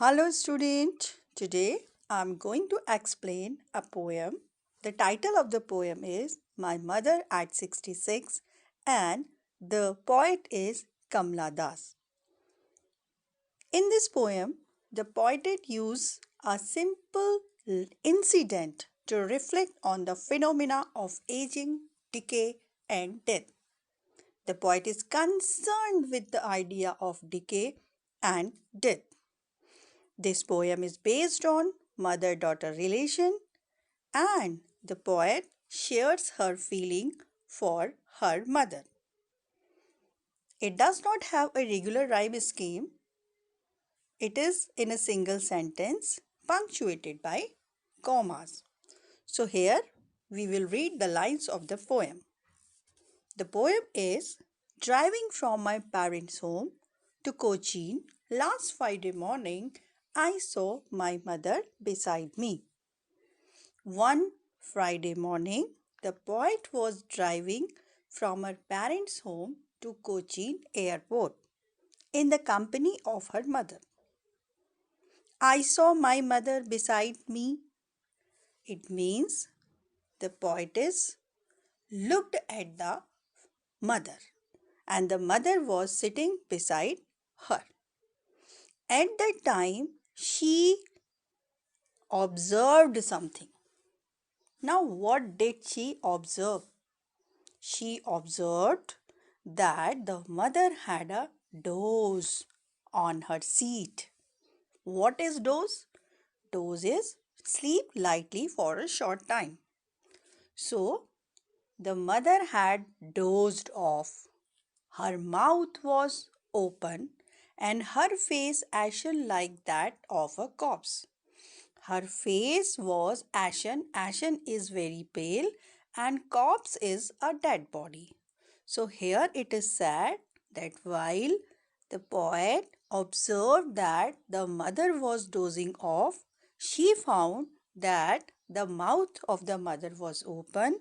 Hello student, today I am going to explain a poem. The title of the poem is My Mother at 66 and the poet is Kamla Das. In this poem, the poet used a simple incident to reflect on the phenomena of aging, decay and death. The poet is concerned with the idea of decay and death. This poem is based on mother-daughter relation and the poet shares her feeling for her mother. It does not have a regular rhyme scheme. It is in a single sentence punctuated by commas. So here we will read the lines of the poem. The poem is driving from my parents' home to Cochin last Friday morning. I saw my mother beside me. One Friday morning, the poet was driving from her parents' home to Cochin airport in the company of her mother. I saw my mother beside me. It means the poetess looked at the mother and the mother was sitting beside her. At that time, she observed something. Now, what did she observe? She observed that the mother had a doze on her seat. What is doze? Doze is sleep lightly for a short time. So, the mother had dozed off. Her mouth was open and her face ashen like that of a corpse. Her face was ashen. Ashen is very pale and corpse is a dead body. So here it is said that while the poet observed that the mother was dozing off, she found that the mouth of the mother was open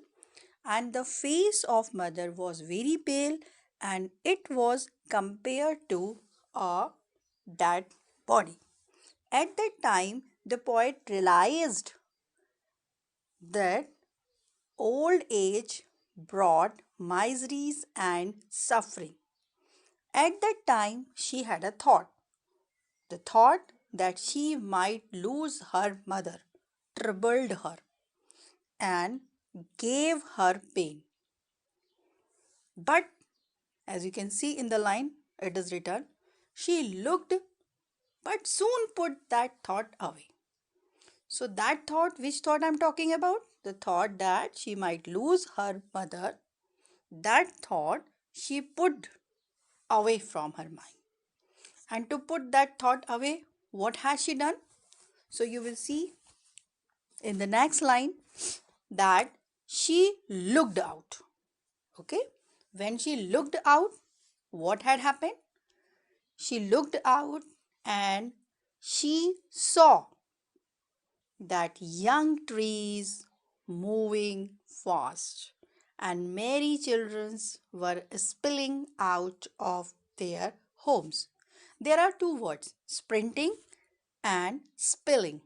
and the face of mother was very pale and it was compared to a dead body. At that time, the poet realized that old age brought miseries and suffering. At that time, she had a thought. The thought that she might lose her mother troubled her and gave her pain. But as you can see in the line, it is written, she looked but soon put that thought away. So that thought, which thought I'm talking about? The thought that she might lose her mother, that thought she put away from her mind. And to put that thought away, what has she done? So you will see in the next line that she looked out. Okay. When she looked out, what had happened? She looked out and she saw that young trees moving fast and merry children were spilling out of their homes. There are two words, sprinting and spilling.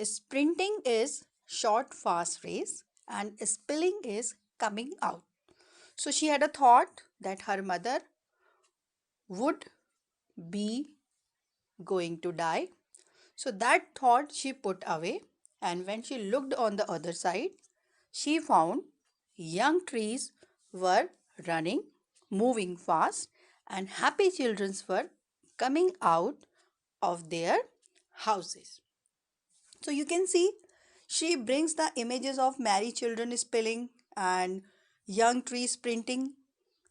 Sprinting is short fast race and spilling is coming out. So she had a thought that her mother would be going to die. So that thought she put away, and when she looked on the other side, she found young trees were running, moving fast, and happy children were coming out of their houses. So you can see she brings the images of merry children spilling and young trees sprinting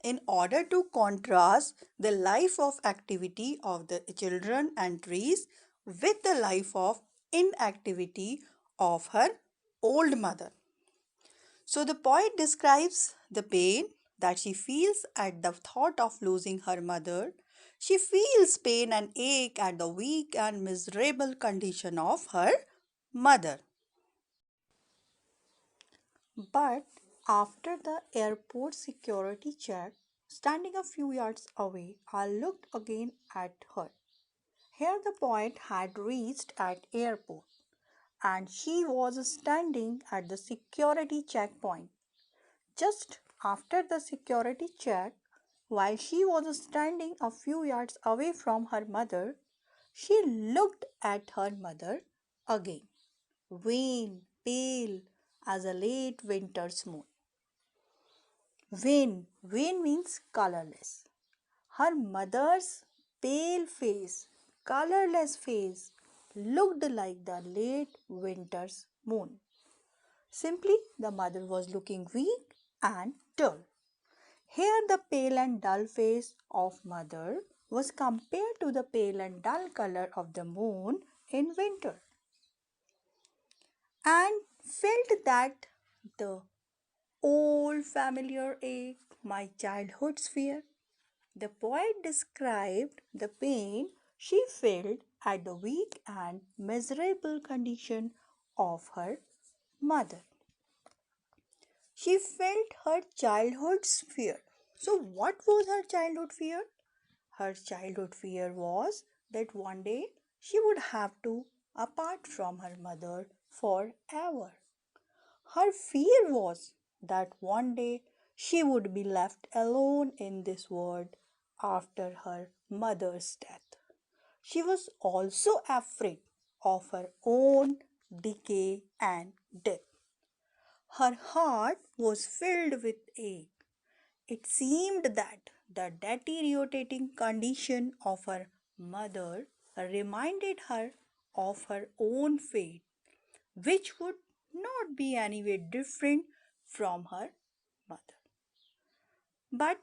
in order to contrast the life of activity of the children and trees with the life of inactivity of her old mother. So the poet describes the pain that she feels at the thought of losing her mother. She feels pain and ache at the weak and miserable condition of her mother. But after the airport security check, standing a few yards away, I looked again at her. Here the poet had reached at airport and she was standing at the security checkpoint. Just after the security check, while she was standing a few yards away from her mother, she looked at her mother again, wan, pale as a late winter's moon. Wan means colorless. Her mother's pale face, colorless face, looked like the late winter's moon. Simply, the mother was looking weak and dull. Here, the pale and dull face of mother was compared to the pale and dull color of the moon in winter, and felt that the old familiar ache, my childhood's fear. The poet described the pain she felt at the weak and miserable condition of her mother. She felt her childhood's fear. So, what was her childhood fear? Her childhood fear was that one day she would have to apart from her mother forever. Her fear was that one day she would be left alone in this world after her mother's death. She was also afraid of her own decay and death. Her heart was filled with ache. It seemed that the deteriorating condition of her mother reminded her of her own fate, which would not be any way different from her mother. But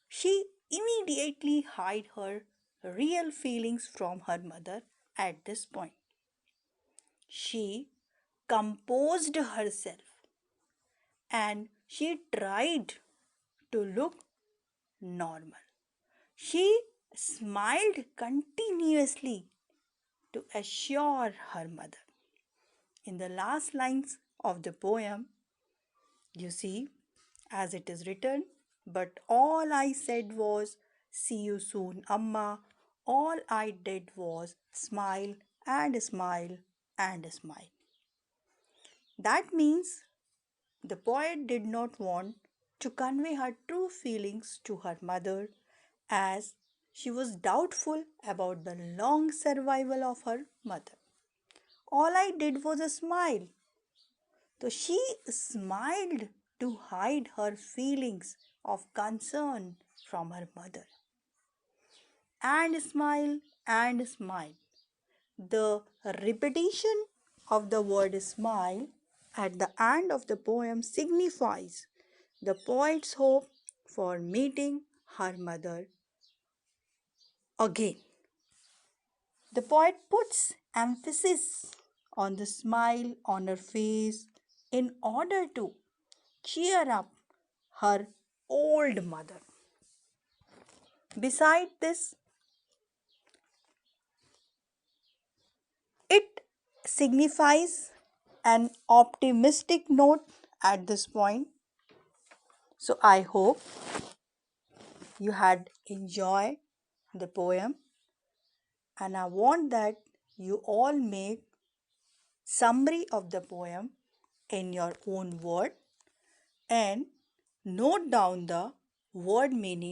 she immediately hid her real feelings from her mother at this point. She composed herself and she tried to look normal. She smiled continuously to assure her mother. In the last lines of the poem, you see, as it is written, but all I said was, see you soon, Amma. All I did was smile and smile and smile. That means the poet did not want to convey her true feelings to her mother as she was doubtful about the long survival of her mother. All I did was a smile. So she smiled to hide her feelings of concern from her mother. And smile and smile. The repetition of the word smile at the end of the poem signifies the poet's hope for meeting her mother again. The poet puts emphasis on the smile on her face in order to cheer up her old mother. Beside this, it signifies an optimistic note at this point. So I hope you had enjoyed the poem and I want that you all make summary of the poem in your own word and note down the word meaning